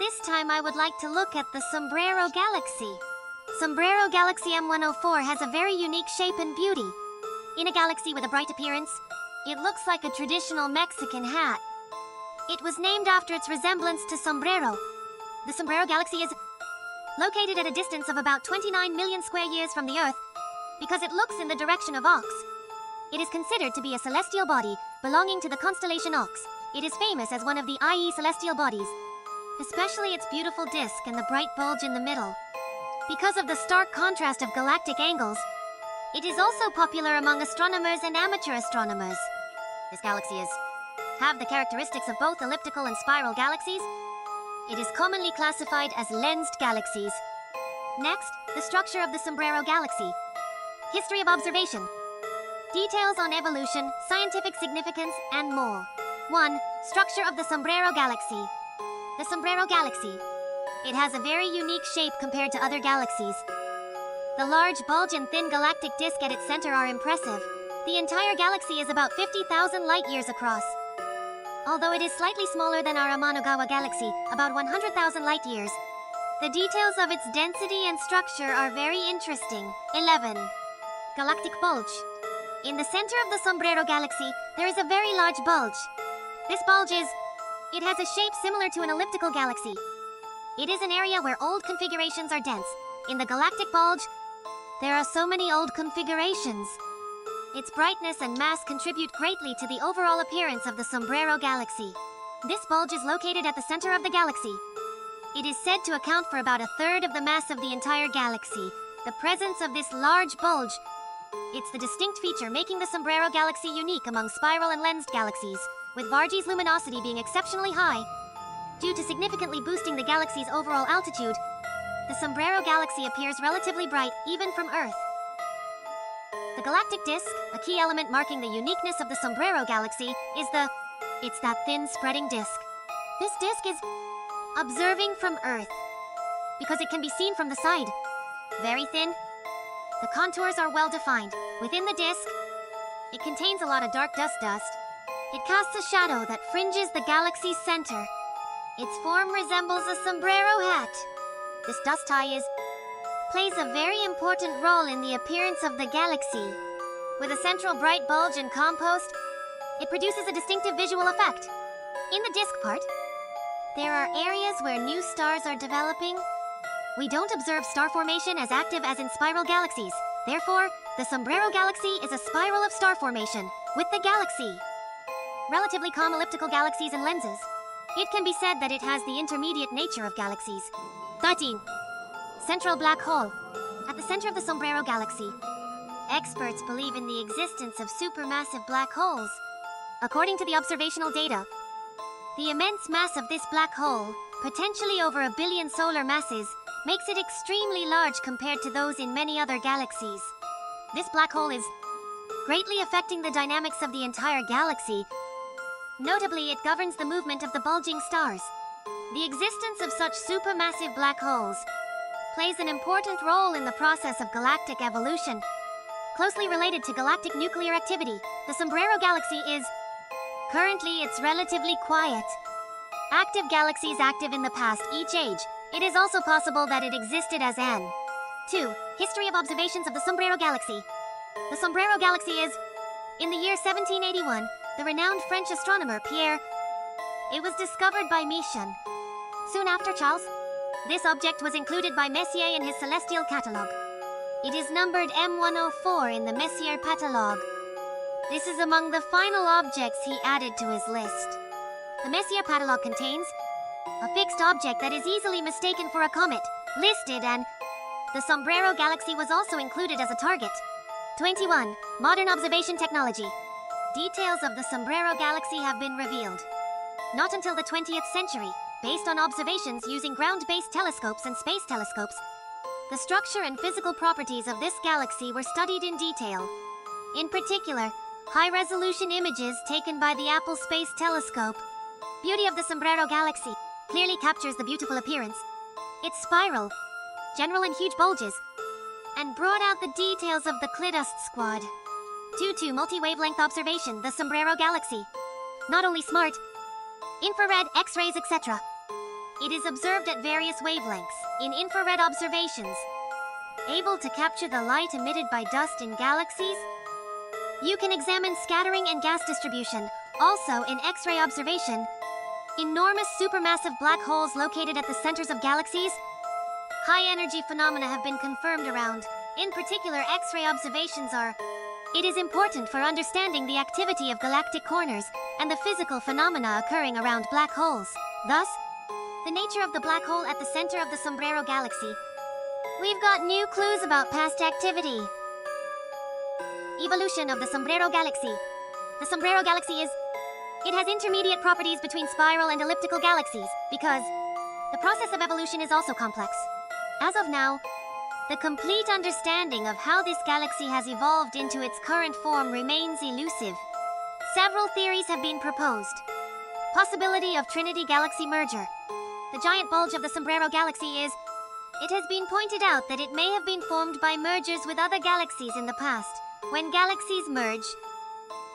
This time I would like to look at the Sombrero Galaxy. Sombrero Galaxy M104 has a very unique shape and beauty. In a galaxy with a bright appearance, it looks like a traditional Mexican hat. It was named after its resemblance to sombrero. The Sombrero Galaxy is located at a distance of about 29 million square years from the Earth because it looks in the direction of Ox. It is considered to be a celestial body belonging to the constellation Ox. It is famous as one of the IE celestial bodies, especially its beautiful disk and the bright bulge in the middle. Because of the stark contrast of galactic angles, it is also popular among astronomers and amateur astronomers. This galaxy have the characteristics of both elliptical and spiral galaxies. It is commonly classified as lensed galaxies. Next, the structure of the Sombrero Galaxy. History of observation. Details on evolution, scientific significance, and more. 1. Structure of the Sombrero Galaxy. The Sombrero Galaxy. It has a very unique shape compared to other galaxies. The large bulge and thin galactic disk at its center are impressive. The entire galaxy is about 50,000 light-years across. Although it is slightly smaller than our Amanagawa galaxy, about 100,000 light-years, the details of its density and structure are very interesting. 11. Galactic bulge. In the center of the Sombrero Galaxy, there is a very large bulge. This bulge it has a shape similar to an elliptical galaxy. It is an area where old configurations are dense. In the galactic bulge, there are so many old configurations. Its brightness and mass contribute greatly to the overall appearance of the Sombrero Galaxy. This bulge is located at the center of the galaxy. It is said to account for about a third of the mass of the entire galaxy. The presence of this large bulge, it's the distinct feature making the Sombrero Galaxy unique among spiral and lensed galaxies, with Vargey's luminosity being exceptionally high. Due to significantly boosting the galaxy's overall altitude, the Sombrero Galaxy appears relatively bright even from Earth. The galactic disk, a key element marking the uniqueness of the Sombrero Galaxy, it's that thin spreading disk. This disk is observing from Earth because it can be seen from the side. Very thin. The contours are well defined. Within the disk, it contains a lot of dark dust. It casts a shadow that fringes the galaxy's center. Its form resembles a sombrero hat. This dust plays a very important role in the appearance of the galaxy. With a central bright bulge and compost, it produces a distinctive visual effect. In the disk part, there are areas where new stars are developing. We don't observe star formation as active as in spiral galaxies. Therefore, the Sombrero Galaxy is a spiral of star formation with the galaxy. Relatively calm elliptical galaxies and lenses. It can be said that it has the intermediate nature of galaxies. 13. Central black hole. At the center of the Sombrero Galaxy, experts believe in the existence of supermassive black holes. According to the observational data, the immense mass of this black hole, potentially over 1 billion solar masses, makes it extremely large compared to those in many other galaxies. This black hole is greatly affecting the dynamics of the entire galaxy. Notably, it governs the movement of the bulging stars. The existence of such supermassive black holes plays an important role in the process of galactic evolution. Closely related to galactic nuclear activity, the Sombrero Galaxy is currently it's relatively quiet. Active galaxies active in the past, each age. It is also possible that it existed as an. 2. History of observations of the Sombrero Galaxy. The Sombrero Galaxy is, in the year 1781, the renowned French astronomer Pierre. It was discovered by Michon. Soon after Charles, this object was included by Messier in his celestial catalogue. It is numbered M104 in the Messier catalogue. This is among the final objects he added to his list. The Messier catalogue contains a fixed object that is easily mistaken for a comet, listed, and the Sombrero Galaxy was also included as a target. 21. Modern observation technology. Details of the Sombrero Galaxy have been revealed. Not until the 20th century, based on observations using ground-based telescopes and space telescopes, the structure and physical properties of this galaxy were studied in detail. In particular, high-resolution images taken by the Apple Space Telescope. Beauty of the Sombrero Galaxy clearly captures the beautiful appearance. Its spiral, general and huge bulges, and brought out the details of the Klidust squad. Due to multi-wavelength observation, the Sombrero Galaxy, not only smart, infrared, X-rays, etc. It is observed at various wavelengths, in infrared observations, able to capture the light emitted by dust in galaxies. You can examine scattering and gas distribution, also in X-ray observation. Enormous supermassive black holes located at the centers of galaxies. High-energy phenomena have been confirmed around. In particular, X-ray observations are. It is important for understanding the activity of galactic corners and the physical phenomena occurring around black holes. Thus, the nature of the black hole at the center of the Sombrero Galaxy. We've got new clues about past activity. Evolution of the Sombrero Galaxy. The Sombrero Galaxy it has intermediate properties between spiral and elliptical galaxies because the process of evolution is also complex. As of now, the complete understanding of how this galaxy has evolved into its current form remains elusive. Several theories have been proposed. Possibility of Trinity Galaxy merger. The giant bulge of the Sombrero Galaxy it has been pointed out that it may have been formed by mergers with other galaxies in the past. When galaxies merge,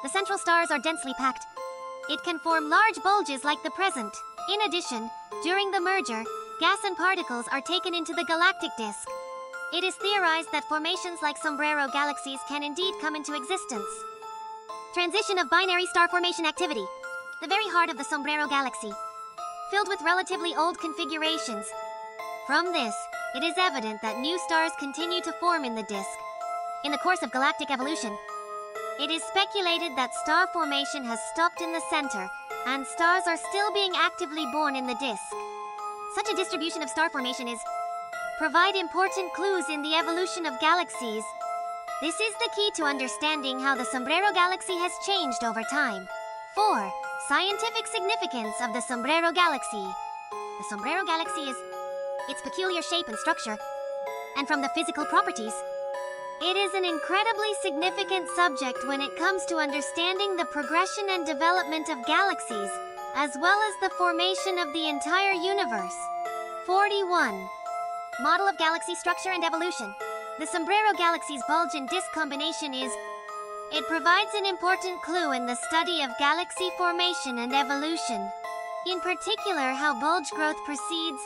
the central stars are densely packed. It can form large bulges like the present. In addition, during the merger, gas and particles are taken into the galactic disk. It is theorized that formations like Sombrero galaxies can indeed come into existence. Transition of binary star formation activity. The very heart of the Sombrero Galaxy, filled with relatively old configurations. From this, it is evident that new stars continue to form in the disk. In the course of galactic evolution, it is speculated that star formation has stopped in the center, and stars are still being actively born in the disk. Such a distribution of star formation provide important clues in the evolution of galaxies. This is the key to understanding how the Sombrero Galaxy has changed over time. 4. Scientific significance of the Sombrero Galaxy. The Sombrero Galaxy its peculiar shape and structure, and from the physical properties, it is an incredibly significant subject when it comes to understanding the progression and development of galaxies, as well as the formation of the entire universe. 41. Model of galaxy structure and evolution. The Sombrero Galaxy's bulge and disk combination it provides an important clue in the study of galaxy formation and evolution. In particular, how bulge growth proceeds.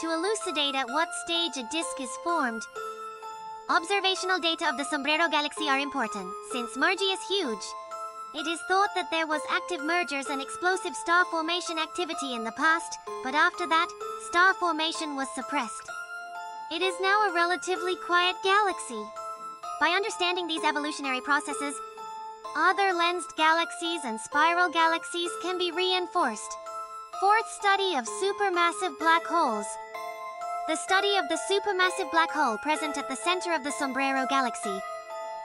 To elucidate at what stage a disk is formed, observational data of the Sombrero Galaxy are important, since merging is huge. It is thought that there was active mergers and explosive star formation activity in the past, but after that, star formation was suppressed. It is now a relatively quiet galaxy. By understanding these evolutionary processes, other lensed galaxies and spiral galaxies can be reinforced. 4th study of supermassive black holes. The study of the supermassive black hole present at the center of the Sombrero Galaxy.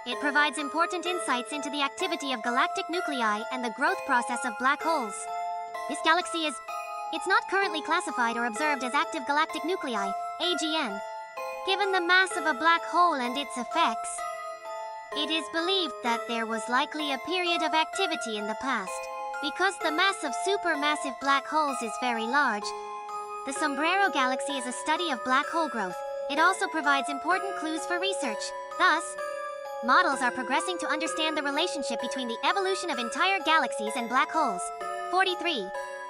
It provides important insights into the activity of galactic nuclei and the growth process of black holes. This galaxy it's not currently classified or observed as active galactic nuclei, AGN. Given the mass of a black hole and its effects, it is believed that there was likely a period of activity in the past. Because the mass of supermassive black holes is very large, the Sombrero Galaxy is a study of black hole growth. It also provides important clues for research. Thus, models are progressing to understand the relationship between the evolution of entire galaxies and black holes. 43.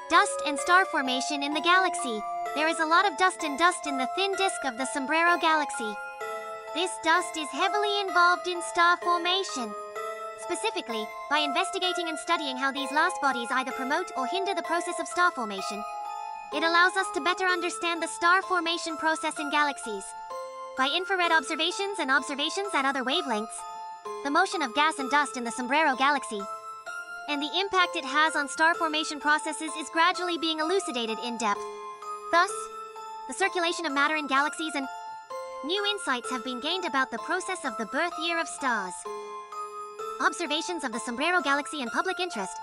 Dust and star formation in the galaxy. There is a lot of dust in the thin disk of the Sombrero Galaxy. This dust is heavily involved in star formation. Specifically, by investigating and studying how these last bodies either promote or hinder the process of star formation, it allows us to better understand the star formation process in galaxies. By infrared observations and observations at other wavelengths, the motion of gas and dust in the Sombrero Galaxy and the impact it has on star formation processes is gradually being elucidated in depth. Thus, the circulation of matter in galaxies and new insights have been gained about the process of the birth year of stars. Observations of the Sombrero Galaxy and public interest.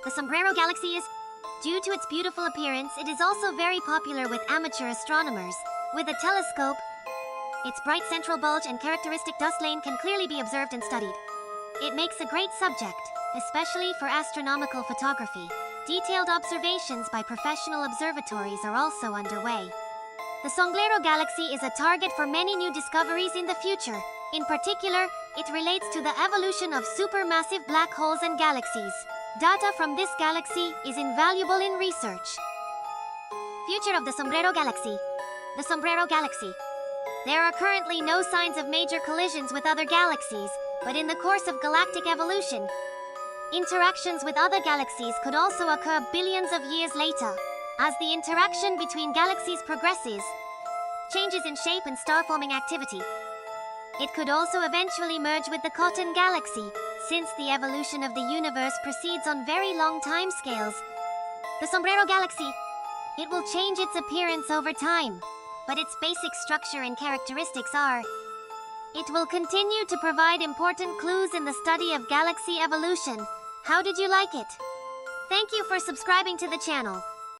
The Sombrero Galaxy due to its beautiful appearance, it is also very popular with amateur astronomers. With a telescope, its bright central bulge and characteristic dust lane can clearly be observed and studied. It makes a great subject, especially for astronomical photography. Detailed observations by professional observatories are also underway. The Sombrero Galaxy is a target for many new discoveries in the future. In particular, it relates to the evolution of supermassive black holes and galaxies. Data from this galaxy is invaluable in research. Future of the Sombrero Galaxy. The Sombrero Galaxy. There are currently no signs of major collisions with other galaxies, but in the course of galactic evolution, interactions with other galaxies could also occur billions of years later. As the interaction between galaxies progresses, changes in shape and star-forming activity. It could also eventually merge with the Cotton Galaxy, since the evolution of the universe proceeds on very long timescales. The Sombrero Galaxy. It will change its appearance over time, but its basic structure and characteristics are. It will continue to provide important clues in the study of galaxy evolution. How did you like it? Thank you for subscribing to the channel.